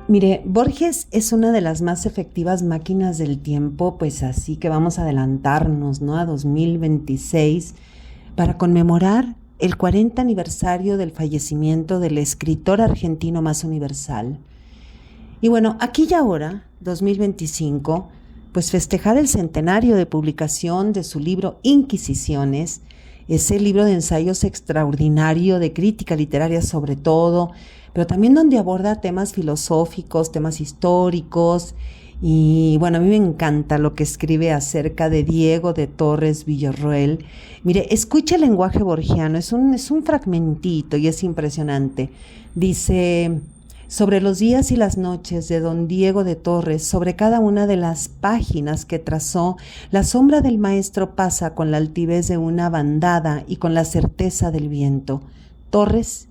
Mire, Borges es una de las más efectivas máquinas del tiempo, pues así que vamos a adelantarnos, ¿no?, a 2026 para conmemorar el 40 aniversario del fallecimiento del escritor argentino más universal. Y bueno, aquí y ahora, 2025, pues festejar el centenario de publicación de su libro Inquisiciones, ese libro de ensayos extraordinario, de crítica literaria sobre todo, pero también donde aborda temas filosóficos, temas históricos, y bueno, a mí me encanta lo que escribe acerca de Diego de Torres Villarroel. Mire, escucha el lenguaje borgiano, es un fragmentito y es impresionante. Dice: sobre los días y las noches de don Diego de Torres, sobre cada una de las páginas que trazó, la sombra del maestro pasa con la altivez de una bandada y con la certeza del viento. Torres,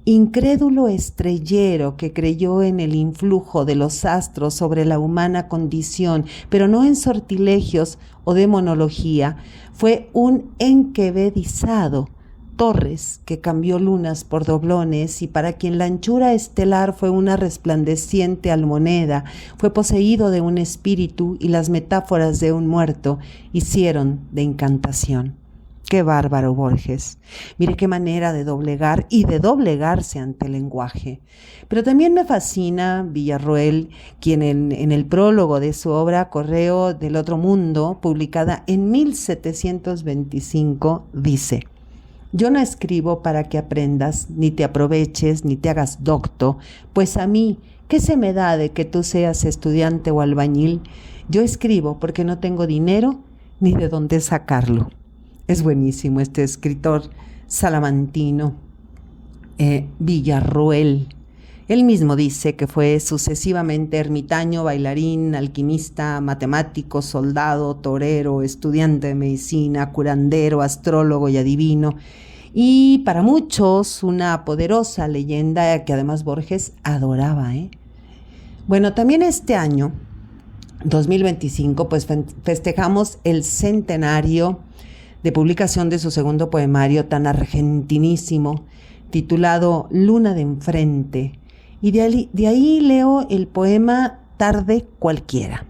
incrédulo estrellero que creyó en el influjo de los astros sobre la humana condición, pero no en sortilegios o demonología, fue un enquevedizado. Torres, que cambió lunas por doblones y para quien la anchura estelar fue una resplandeciente almoneda, fue poseído de un espíritu y las metáforas de un muerto hicieron de encantación. ¡Qué bárbaro, Borges! Mire qué manera de doblegar y de doblegarse ante el lenguaje. Pero también me fascina Villarroel, quien en el prólogo de su obra Correo del Otro Mundo, publicada en 1725, dice: yo no escribo para que aprendas, ni te aproveches, ni te hagas docto, pues a mí, ¿qué se me da de que tú seas estudiante o albañil? Yo escribo porque no tengo dinero ni de dónde sacarlo. Es buenísimo este escritor salamantino, Villarroel. Él mismo dice que fue sucesivamente ermitaño, bailarín, alquimista, matemático, soldado, torero, estudiante de medicina, curandero, astrólogo y adivino. Y para muchos una poderosa leyenda que además Borges adoraba, Bueno, también este año, 2025, pues festejamos el centenario de publicación de su segundo poemario tan argentinísimo, titulado Luna de Enfrente. Y de ahí leo el poema Tarde Cualquiera.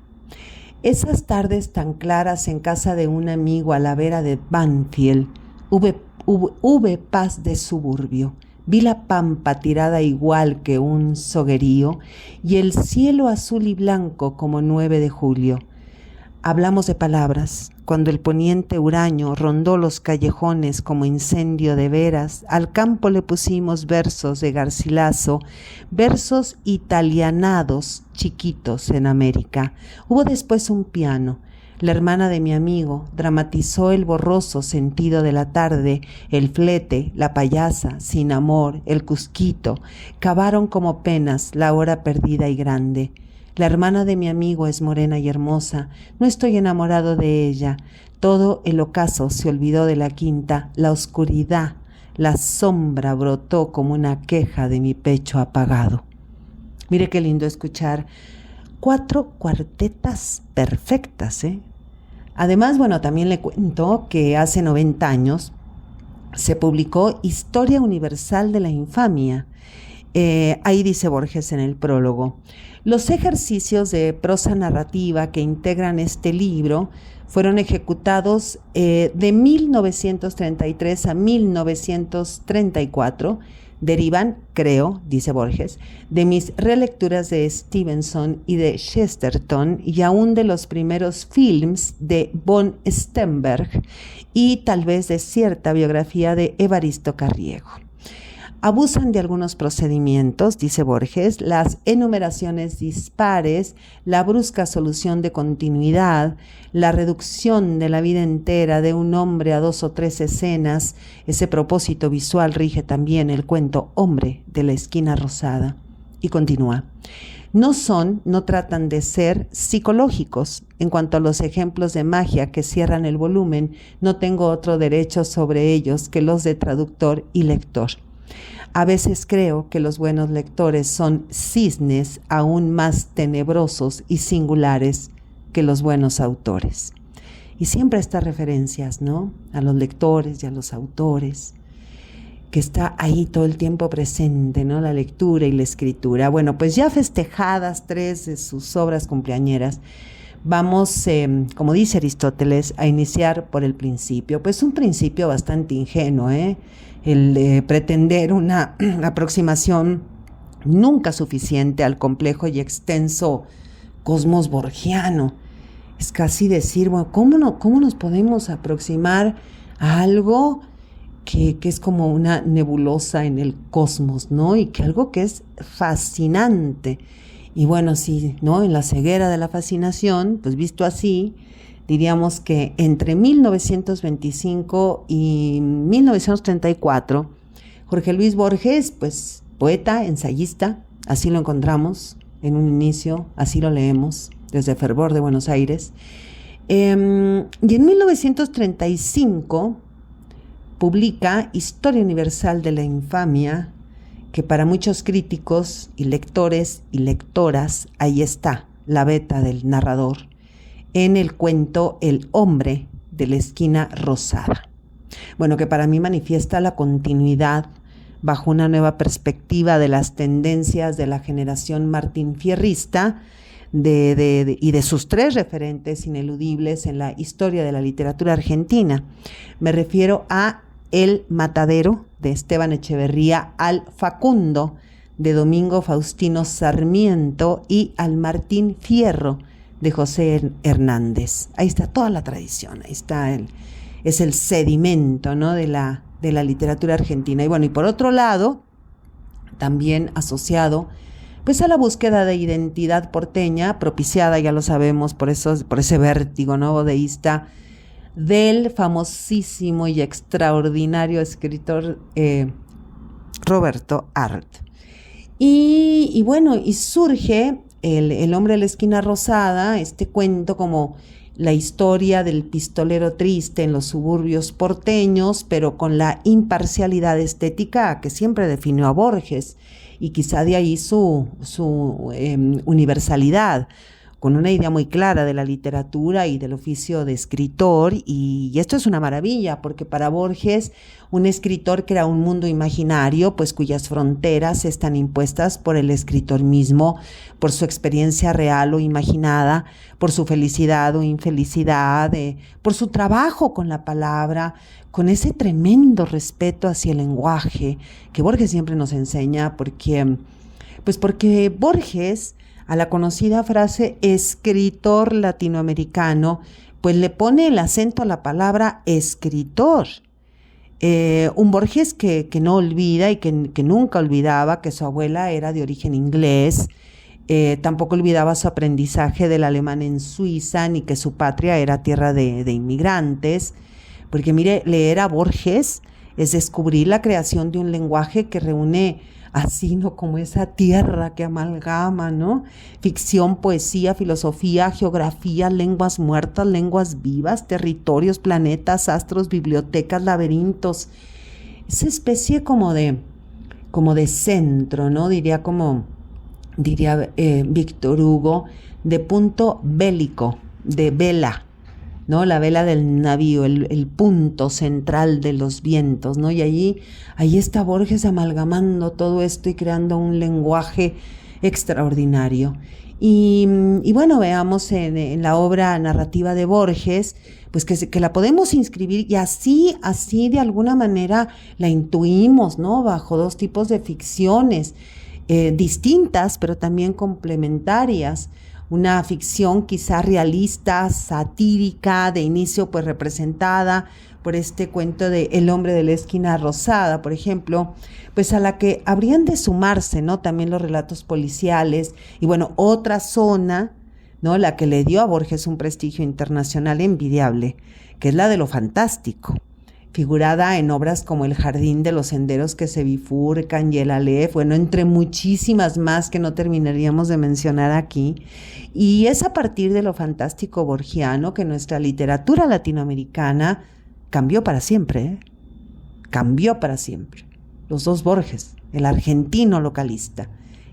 Esas tardes tan claras en casa de un amigo a la vera de Banfield, hube paz de suburbio. Vi la pampa tirada igual que un soguerío y el cielo azul y blanco como 9 de julio. Hablamos de palabras. Cuando el poniente huraño rondó los callejones como incendio de veras, al campo le pusimos versos de Garcilaso, versos italianados chiquitos en América. Hubo después un piano. La hermana de mi amigo dramatizó el borroso sentido de la tarde, el flete, la payasa, sin amor, el cusquito, cavaron como penas la hora perdida y grande. La hermana de mi amigo es morena y hermosa, no estoy enamorado de ella. Todo el ocaso se olvidó de la quinta, la oscuridad, la sombra brotó como una queja de mi pecho apagado. Mire qué lindo escuchar 4 cuartetas perfectas, Además, bueno, también le cuento que hace 90 años se publicó Historia Universal de la Infamia. Ahí dice Borges en el prólogo: los ejercicios de prosa narrativa que integran este libro fueron ejecutados de 1933 a 1934, derivan, creo, dice Borges, de mis relecturas de Stevenson y de Chesterton y aún de los primeros films de von Stenberg y tal vez de cierta biografía de Evaristo Carriego. Abusan de algunos procedimientos, dice Borges, las enumeraciones dispares, la brusca solución de continuidad, la reducción de la vida entera de un hombre a 2 o 3 escenas. Ese propósito visual rige también el cuento Hombre de la esquina rosada. Y continúa: no tratan de ser psicológicos. En cuanto a los ejemplos de magia que cierran el volumen, no tengo otro derecho sobre ellos que los de traductor y lector. A veces creo que los buenos lectores son cisnes aún más tenebrosos y singulares que los buenos autores. Y siempre estas referencias, ¿no?, a los lectores y a los autores. que está ahí todo el tiempo presente, ¿no? La lectura y la escritura. Bueno, pues ya festejadas 3 de sus obras cumpleañeras, vamos, como dice Aristóteles, a iniciar por el principio. Pues un principio bastante ingenuo, el de pretender una aproximación nunca suficiente al complejo y extenso cosmos borgiano. Es casi decir, bueno, ¿cómo nos podemos aproximar a algo que es como una nebulosa en el cosmos, ¿no? Y que algo que es fascinante. Y bueno, sí, ¿no? En la ceguera de la fascinación, pues visto así, diríamos que entre 1925 y 1934, Jorge Luis Borges, pues poeta, ensayista, así lo encontramos en un inicio, así lo leemos desde Fervor de Buenos Aires. Y en 1935 publica Historia Universal de la Infamia, que para muchos críticos y lectores y lectoras, ahí está la beta del narrador, en el cuento El hombre de la esquina rosada. Bueno, que para mí manifiesta la continuidad bajo una nueva perspectiva de las tendencias de la generación Martín Fierrista y de sus 3 referentes ineludibles en la historia de la literatura argentina. Me refiero a El Matadero, de Esteban Echeverría, al Facundo, de Domingo Faustino Sarmiento, y al Martín Fierro, de José Hernández. Ahí está toda la tradición, ahí está es el sedimento, ¿no? de la literatura argentina. Y bueno, y por otro lado, también asociado pues a la búsqueda de identidad porteña, propiciada, ya lo sabemos, por ese vértigo, ¿no? bodeísta, del famosísimo y extraordinario escritor Roberto Arlt. Y bueno, y surge el hombre de la esquina rosada, este cuento como la historia del pistolero triste en los suburbios porteños, pero con la imparcialidad estética que siempre definió a Borges, y quizá de ahí su universalidad, con una idea muy clara de la literatura y del oficio de escritor, y esto es una maravilla, porque para Borges, un escritor crea un mundo imaginario, pues cuyas fronteras están impuestas por el escritor mismo, por su experiencia real o imaginada, por su felicidad o infelicidad, por su trabajo con la palabra, con ese tremendo respeto hacia el lenguaje que Borges siempre nos enseña, porque Borges, a la conocida frase escritor latinoamericano, pues le pone el acento a la palabra escritor. Un Borges que no olvida y que nunca olvidaba que su abuela era de origen inglés, tampoco olvidaba su aprendizaje del alemán en Suiza, ni que su patria era tierra de inmigrantes, porque mire, leer a Borges es descubrir la creación de un lenguaje que reúne así, ¿no? Como esa tierra que amalgama, ¿no? Ficción, poesía, filosofía, geografía, lenguas muertas, lenguas vivas, territorios, planetas, astros, bibliotecas, laberintos. Esa especie como de centro, ¿no? Diría Víctor Hugo, de punto bélico, de vela, ¿no? La vela del navío, el punto central de los vientos, ¿no? Y ahí está Borges amalgamando todo esto y creando un lenguaje extraordinario. Y bueno, veamos en la obra narrativa de Borges, pues que la podemos inscribir, y así de alguna manera la intuimos, ¿no? Bajo 2 tipos de ficciones distintas, pero también complementarias. Una ficción quizá realista, satírica, de inicio pues representada por este cuento de El hombre de la esquina rosada, por ejemplo, pues a la que habrían de sumarse, ¿no? También los relatos policiales, y bueno, otra zona, ¿no? La que le dio a Borges un prestigio internacional envidiable, que es la de lo fantástico, figurada en obras como El jardín de los senderos que se bifurcan y El Aleph, bueno, entre muchísimas más que no terminaríamos de mencionar aquí. Y es a partir de lo fantástico borgiano que nuestra literatura latinoamericana cambió para siempre, ¿eh? Cambió para siempre. Los 2 Borges, el argentino localista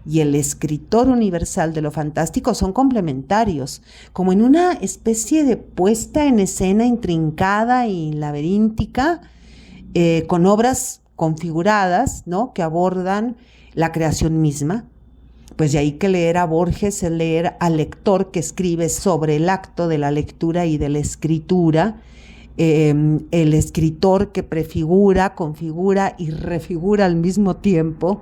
y el escritor universal de lo fantástico, son complementarios, como en una especie de puesta en escena intrincada y laberíntica, con obras configuradas, ¿no?, que abordan la creación misma. Pues de ahí que leer a Borges es leer al lector que escribe sobre el acto de la lectura y de la escritura, el escritor que prefigura, configura y refigura al mismo tiempo.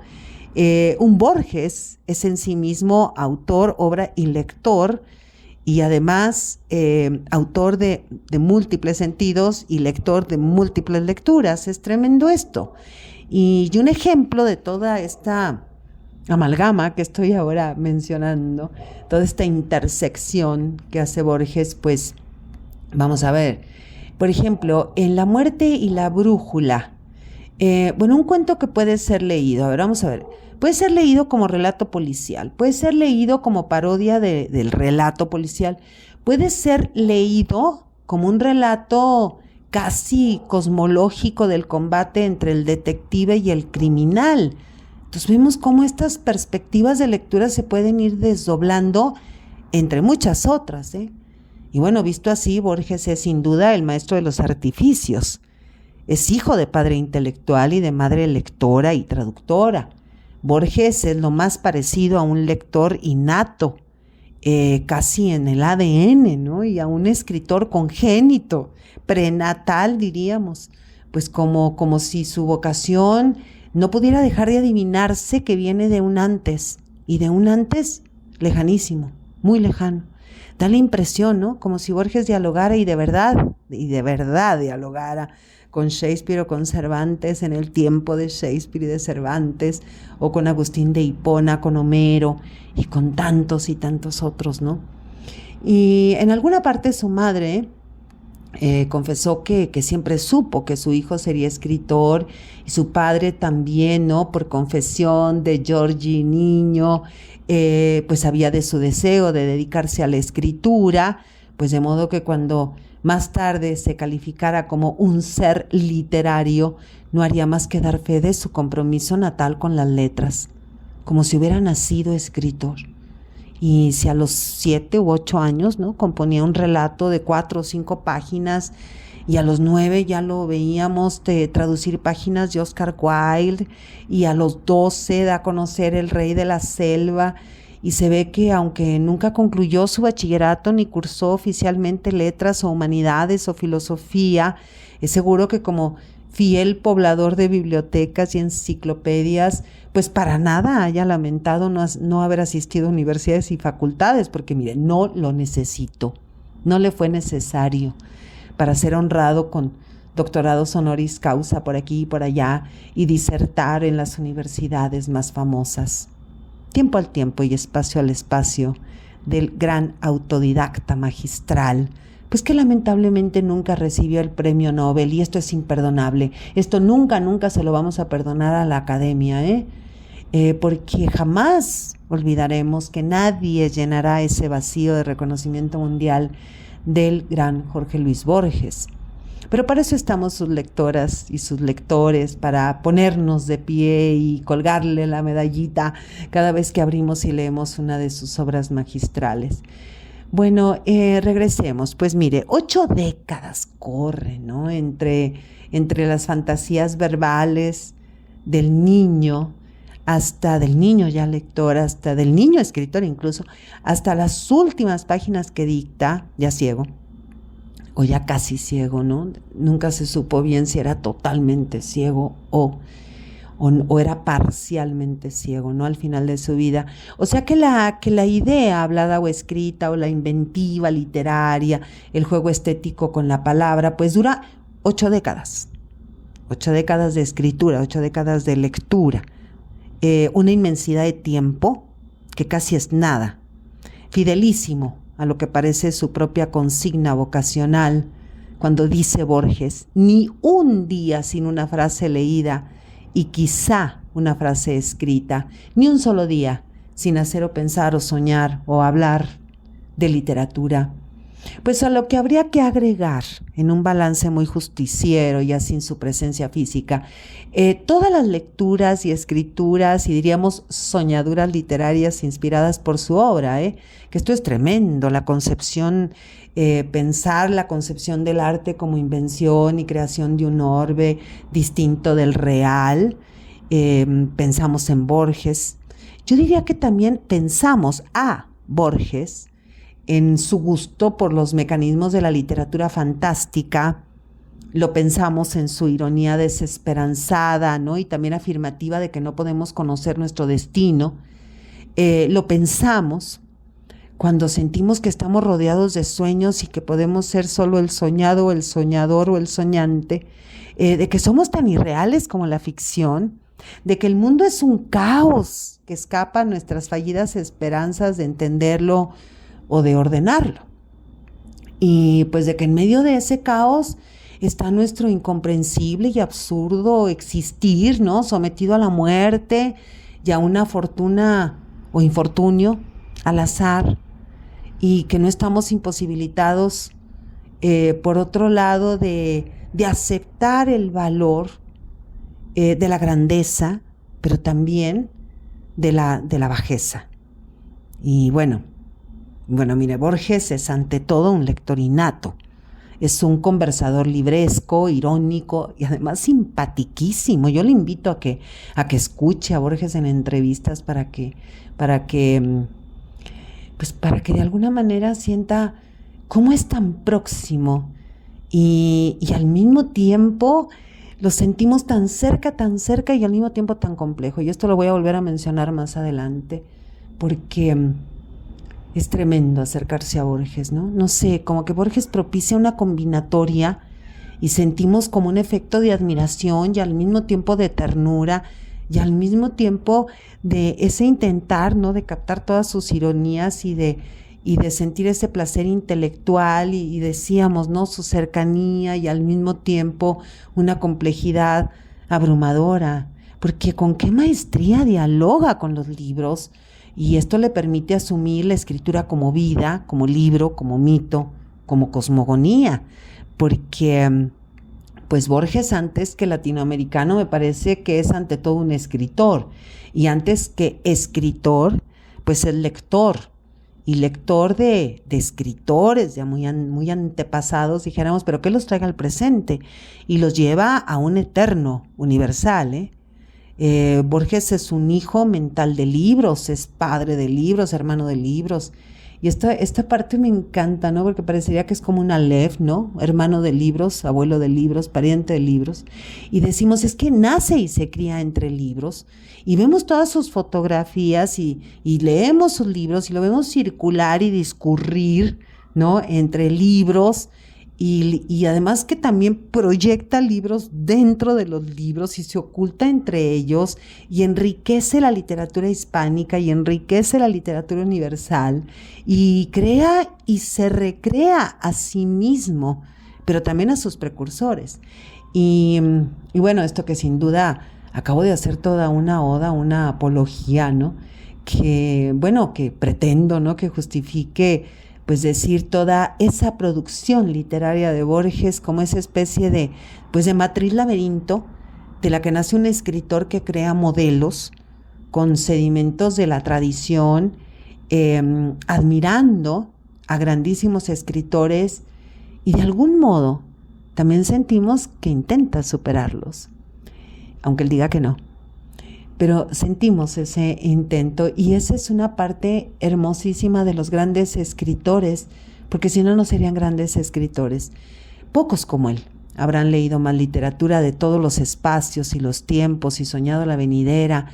Un Borges es en sí mismo autor, obra y lector, y además autor de múltiples sentidos y lector de múltiples lecturas. Es tremendo esto. Y un ejemplo de toda esta amalgama que estoy ahora mencionando, toda esta intersección que hace Borges, pues vamos a ver. Por ejemplo, en La muerte y la brújula, un cuento que puede ser leído, a ver, vamos a ver, puede ser leído como relato policial, puede ser leído como parodia del relato policial, puede ser leído como un relato casi cosmológico del combate entre el detective y el criminal. Entonces vemos cómo estas perspectivas de lectura se pueden ir desdoblando entre muchas otras, ¿eh? Y bueno, visto así, Borges es sin duda el maestro de los artificios. Es hijo de padre intelectual y de madre lectora y traductora. Borges es lo más parecido a un lector innato, casi en el ADN, ¿no? Y a un escritor congénito, prenatal diríamos, pues como si su vocación no pudiera dejar de adivinarse que viene de un antes, y de un antes lejanísimo, muy lejano. Da la impresión, ¿no?, como si Borges dialogara y de verdad dialogara con Shakespeare o con Cervantes en el tiempo de Shakespeare y de Cervantes, o con Agustín de Hipona, con Homero y con tantos y tantos otros, ¿no? Y en alguna parte su madre confesó que siempre supo que su hijo sería escritor, y su padre también, ¿no?, por confesión de Giorgi niño, pues sabía de su deseo de dedicarse a la escritura, pues de modo que cuando más tarde se calificara como un ser literario, no haría más que dar fe de su compromiso natal con las letras, como si hubiera nacido escritor. Y si a los 7 u 8 años, ¿no?, componía un relato de 4 o 5 páginas, y a los 9 ya lo veíamos traducir páginas de Oscar Wilde, y a los 12 da a conocer El rey de la selva, y se ve que aunque nunca concluyó su bachillerato ni cursó oficialmente letras o humanidades o filosofía, es seguro que como fiel poblador de bibliotecas y enciclopedias, pues para nada haya lamentado no haber asistido a universidades y facultades, porque mire, no lo necesitó, no le fue necesario para ser honrado con doctorados honoris causa por aquí y por allá y disertar en las universidades más famosas. Tiempo al tiempo y espacio al espacio del gran autodidacta magistral, pues que lamentablemente nunca recibió el premio Nobel, y esto es imperdonable. Esto nunca se lo vamos a perdonar a la academia, porque jamás olvidaremos que nadie llenará ese vacío de reconocimiento mundial del gran Jorge Luis Borges. Pero para eso estamos sus lectoras y sus lectores, para ponernos de pie y colgarle la medallita cada vez que abrimos y leemos una de sus obras magistrales. Bueno, regresemos. Pues mire, 8 décadas corren, ¿no?, entre las fantasías verbales del niño, hasta del niño ya lector, hasta del niño escritor incluso, hasta las últimas páginas que dicta, ya ciego, o ya casi ciego, ¿no? Nunca se supo bien si era totalmente ciego o era parcialmente ciego, ¿no?, al final de su vida. O sea que la idea hablada o escrita, o la inventiva literaria, el juego estético con la palabra, pues dura 8 décadas. 8 décadas de escritura, 8 décadas de lectura. Una inmensidad de tiempo que casi es nada. Fidelísimo a lo que parece su propia consigna vocacional, cuando dice Borges, ni un día sin una frase leída y quizá una frase escrita, ni un solo día sin hacer o pensar o soñar o hablar de literatura. Pues a lo que habría que agregar, en un balance muy justiciero, ya sin su presencia física, todas las lecturas y escrituras y diríamos soñaduras literarias inspiradas por su obra, que esto es tremendo, la concepción, pensar la concepción del arte como invención y creación de un orbe distinto del real. Pensamos en Borges. Yo diría que también pensamos a Borges en su gusto por los mecanismos de la literatura fantástica, lo pensamos en su ironía desesperanzada, ¿no? Y también afirmativa de que no podemos conocer nuestro destino. Lo pensamos cuando sentimos que estamos rodeados de sueños y que podemos ser solo el soñado, el soñador o el soñante, de que somos tan irreales como la ficción, de que el mundo es un caos que escapa a nuestras fallidas esperanzas de entenderlo o de ordenarlo. Y pues de que en medio de ese caos está nuestro incomprensible y absurdo existir, ¿no? Sometido a la muerte y a una fortuna o infortunio al azar, y que no estamos imposibilitados, por otro lado, de aceptar el valor de la grandeza, pero también de la bajeza. Y bueno, mire, Borges es ante todo un lector innato. Es un conversador libresco, irónico y además simpatiquísimo. Yo le invito a que escuche a Borges en entrevistas para que de alguna manera sienta cómo es tan próximo y al mismo tiempo lo sentimos tan cerca y al mismo tiempo tan complejo. Y esto lo voy a volver a mencionar más adelante porque es tremendo acercarse a Borges, ¿no? No sé, como que Borges propicia una combinatoria y sentimos como un efecto de admiración y al mismo tiempo de ternura y al mismo tiempo de ese intentar, ¿no? De captar todas sus ironías y de sentir ese placer intelectual y decíamos, ¿no? Su cercanía y al mismo tiempo una complejidad abrumadora, porque con qué maestría dialoga con los libros. Y esto le permite asumir la escritura como vida, como libro, como mito, como cosmogonía, porque pues Borges, antes que latinoamericano, me parece que es ante todo un escritor, y antes que escritor, pues es lector, y lector de escritores ya muy antepasados, dijéramos, pero que los traiga al presente y los lleva a un eterno universal, Borges es un hijo mental de libros, es padre de libros, hermano de libros. Y esta parte me encanta, ¿no? Porque parecería que es como un aleph, ¿no? Hermano de libros, abuelo de libros, pariente de libros. Y decimos, es que nace y se cría entre libros. Y vemos todas sus fotografías y leemos sus libros y lo vemos circular y discurrir, ¿no? Entre libros. Y además que también proyecta libros dentro de los libros y se oculta entre ellos y enriquece la literatura hispánica y enriquece la literatura universal y crea y se recrea a sí mismo, pero también a sus precursores. Y bueno, esto que sin duda acabo de hacer toda una oda, una apología, ¿no? Que pretendo, ¿no? Que justifique, pues decir, toda esa producción literaria de Borges como esa especie de matriz laberinto de la que nace un escritor que crea modelos con sedimentos de la tradición, admirando a grandísimos escritores y de algún modo también sentimos que intenta superarlos, aunque él diga que no. Pero sentimos ese intento y esa es una parte hermosísima de los grandes escritores, porque si no, no serían grandes escritores. Pocos como él habrán leído más literatura de todos los espacios y los tiempos y soñado la venidera.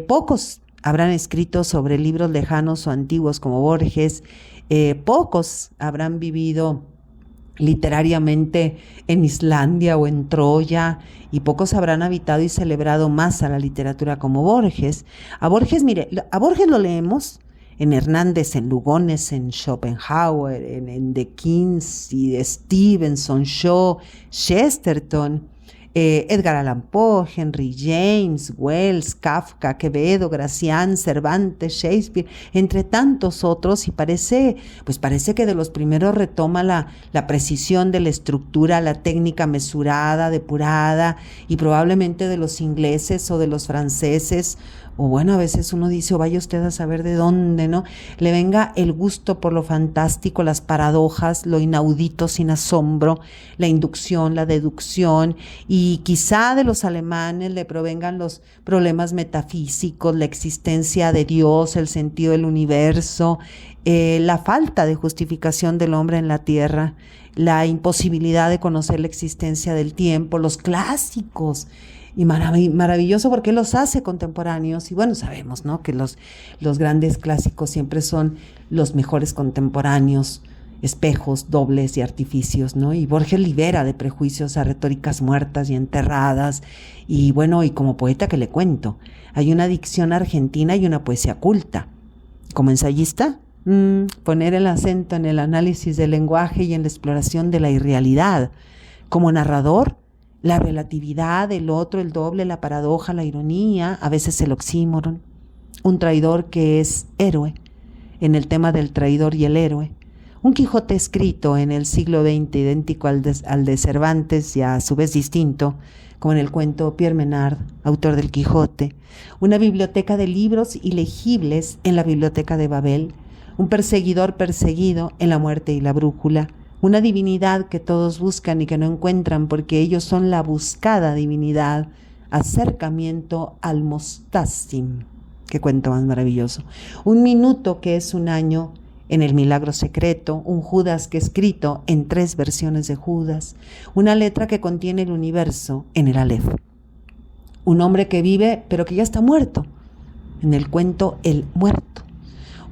Pocos habrán escrito sobre libros lejanos o antiguos como Borges. Pocos habrán vivido literariamente en Islandia o en Troya, y pocos habrán habitado y celebrado más a la literatura como Borges. A Borges lo leemos en Hernández, en Lugones, en Schopenhauer, en De Keynes y de Stevenson, Shaw, Chesterton, Edgar Allan Poe, Henry James, Wells, Kafka, Quevedo, Gracián, Cervantes, Shakespeare, entre tantos otros, y parece que de los primeros retoma la precisión de la estructura, la técnica mesurada, depurada, y probablemente de los ingleses o de los franceses, o bueno, a veces uno dice, o vaya usted a saber de dónde, ¿no? Le venga el gusto por lo fantástico, las paradojas, lo inaudito sin asombro, la inducción, la deducción, y quizá de los alemanes le provengan los problemas metafísicos, la existencia de Dios, el sentido del universo, la falta de justificación del hombre en la tierra, la imposibilidad de conocer la existencia del tiempo, los clásicos. Y maravilloso porque los hace contemporáneos. Y bueno, sabemos, ¿no?, que los grandes clásicos siempre son los mejores contemporáneos, espejos, dobles y artificios, ¿no? Y Borges libera de prejuicios a retóricas muertas y enterradas. Y bueno, y como poeta, que le cuento, hay una dicción argentina y una poesía culta. Como ensayista, poner el acento en el análisis del lenguaje y en la exploración de la irrealidad. Como narrador, la relatividad, el otro, el doble, la paradoja, la ironía, a veces el oxímoron. Un traidor que es héroe, en el tema del traidor y el héroe. Un Quijote escrito en el siglo XX, idéntico al de Cervantes y a su vez distinto, como en el cuento Pierre Menard, autor del Quijote. Una biblioteca de libros ilegibles en la biblioteca de Babel. Un perseguidor perseguido en La muerte y la brújula. Una divinidad que todos buscan y que no encuentran porque ellos son la buscada divinidad. Acercamiento al Mostasim. Qué cuento más maravilloso. Un minuto que es un año en el milagro secreto. Un Judas que escrito en 3 versiones de Judas. Una letra que contiene el universo en el Aleph. Un hombre que vive pero que ya está muerto. En el cuento El muerto.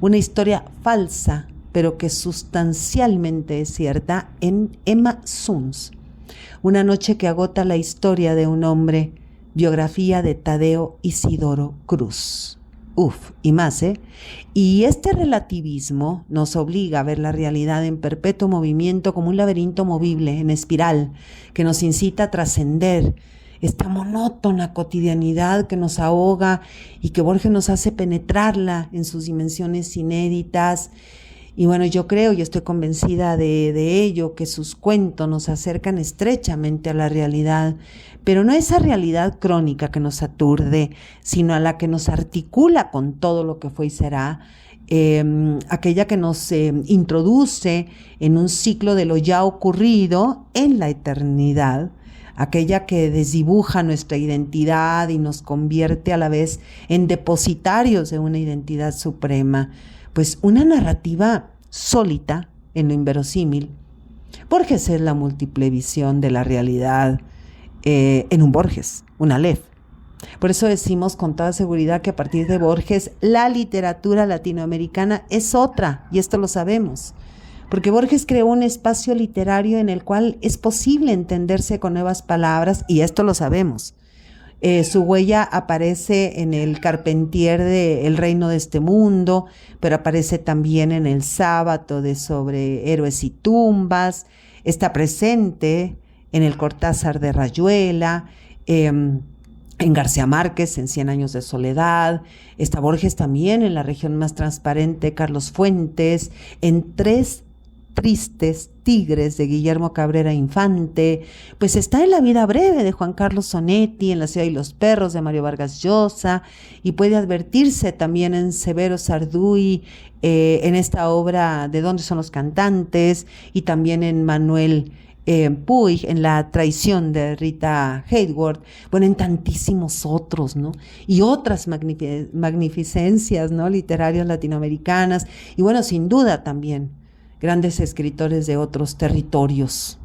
Una historia falsa pero que sustancialmente es cierta en Emma Suns. Una noche que agota la historia de un hombre, biografía de Tadeo Isidoro Cruz. Y más, ¿eh? Y este relativismo nos obliga a ver la realidad en perpetuo movimiento como un laberinto movible, en espiral, que nos incita a trascender esta monótona cotidianidad que nos ahoga y que Borges nos hace penetrarla en sus dimensiones inéditas. Y bueno, yo creo y estoy convencida de ello, que sus cuentos nos acercan estrechamente a la realidad, pero no esa realidad crónica que nos aturde, sino a la que nos articula con todo lo que fue y será, aquella que nos introduce en un ciclo de lo ya ocurrido en la eternidad, aquella que desdibuja nuestra identidad y nos convierte a la vez en depositarios de una identidad suprema. Pues una narrativa sólita en lo inverosímil. Borges es la múltiple visión de la realidad en un Borges, un Aleph. Por eso decimos con toda seguridad que a partir de Borges la literatura latinoamericana es otra, y esto lo sabemos, porque Borges creó un espacio literario en el cual es posible entenderse con nuevas palabras, y esto lo sabemos. Su huella aparece en el Carpentier de El reino de este mundo, pero aparece también en el Sábato de Sobre héroes y tumbas, está presente en el Cortázar de Rayuela, en García Márquez en 100 años de soledad, está Borges también en La región más transparente, Carlos Fuentes, en 3 tristes tigres de Guillermo Cabrera Infante, pues está en La vida breve de Juan Carlos Sonetti, en La ciudad y los perros de Mario Vargas Llosa, y puede advertirse también en Severo Sarduy, en esta obra de ¿Dónde son los cantantes? Y también en Manuel Puig, en La traición de Rita Hayworth, bueno, en tantísimos otros, ¿no? Y otras magnificencias, ¿no?, literarias latinoamericanas, y bueno, sin duda también grandes escritores de otros territorios,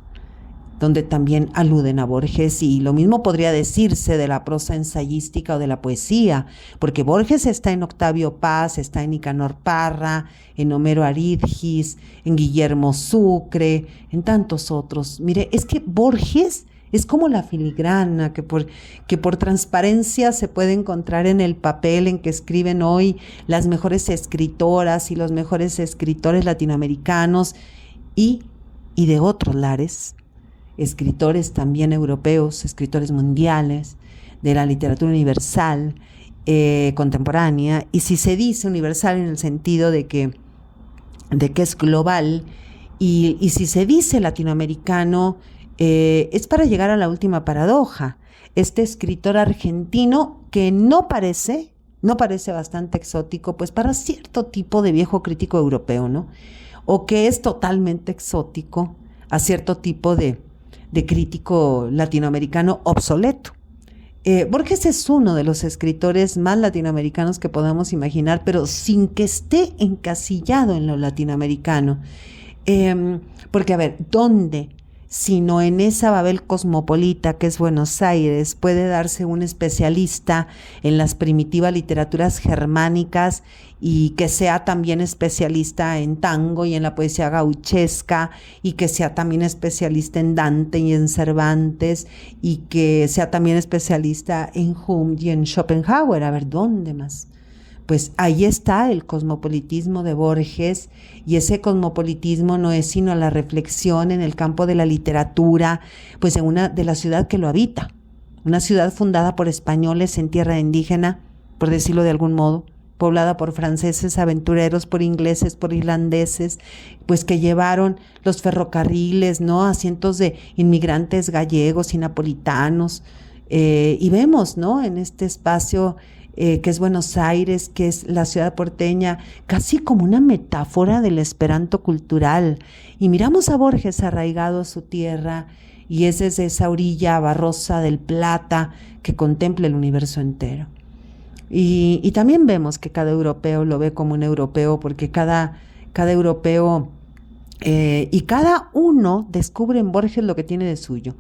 donde también aluden a Borges, y lo mismo podría decirse de la prosa ensayística o de la poesía, porque Borges está en Octavio Paz, está en Nicanor Parra, en Homero Aridgis, en Guillermo Sucre, en tantos otros. Mire, es que Borges es como la filigrana que por transparencia se puede encontrar en el papel en que escriben hoy las mejores escritoras y los mejores escritores latinoamericanos y de otros lares, escritores también europeos, escritores mundiales, de la literatura universal, contemporánea, y si se dice universal en el sentido de que es global, y si se dice latinoamericano, es para llegar a la última paradoja. Este escritor argentino que no parece bastante exótico, pues para cierto tipo de viejo crítico europeo, ¿no? O que es totalmente exótico a cierto tipo de crítico latinoamericano obsoleto. Borges es uno de los escritores más latinoamericanos que podamos imaginar, pero sin que esté encasillado en lo latinoamericano. Porque, a ver, ¿dónde, sino en esa Babel cosmopolita que es Buenos Aires, puede darse un especialista en las primitivas literaturas germánicas y que sea también especialista en tango y en la poesía gauchesca, y que sea también especialista en Dante y en Cervantes, y que sea también especialista en Hume y en Schopenhauer? A ver, ¿dónde más? Pues ahí está el cosmopolitismo de Borges, y ese cosmopolitismo no es sino la reflexión en el campo de la literatura, pues de la ciudad que lo habita, una ciudad fundada por españoles en tierra indígena, por decirlo de algún modo, poblada por franceses aventureros, por ingleses, por irlandeses, pues que llevaron los ferrocarriles, ¿no?, a cientos de inmigrantes gallegos y napolitanos, y vemos, ¿no?, en este espacio que es Buenos Aires, que es la ciudad porteña, casi como una metáfora del esperanto cultural. Y miramos a Borges arraigado a su tierra, y es desde esa orilla barrosa del Plata que contempla el universo entero. Y también vemos que cada europeo lo ve como un europeo, porque cada europeo y cada uno descubre en Borges lo que tiene de suyo.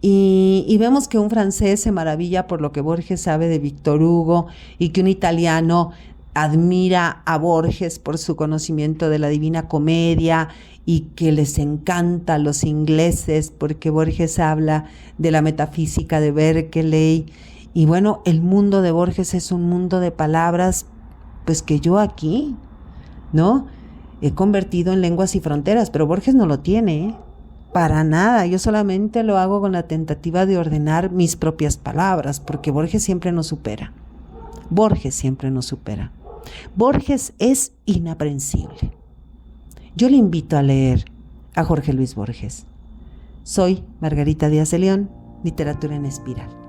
Y vemos que un francés se maravilla por lo que Borges sabe de Víctor Hugo, y que un italiano admira a Borges por su conocimiento de la Divina Comedia, y que les encanta a los ingleses porque Borges habla de la metafísica de Berkeley. Y bueno, el mundo de Borges es un mundo de palabras, pues que yo aquí, ¿no?, he convertido en lenguas y fronteras, pero Borges no lo tiene, ¿eh? Para nada. Yo solamente lo hago con la tentativa de ordenar mis propias palabras, porque Borges siempre nos supera. Borges siempre nos supera. Borges es inaprensible. Yo le invito a leer a Jorge Luis Borges. Soy Margarita Díaz de León, Literatura en Espiral.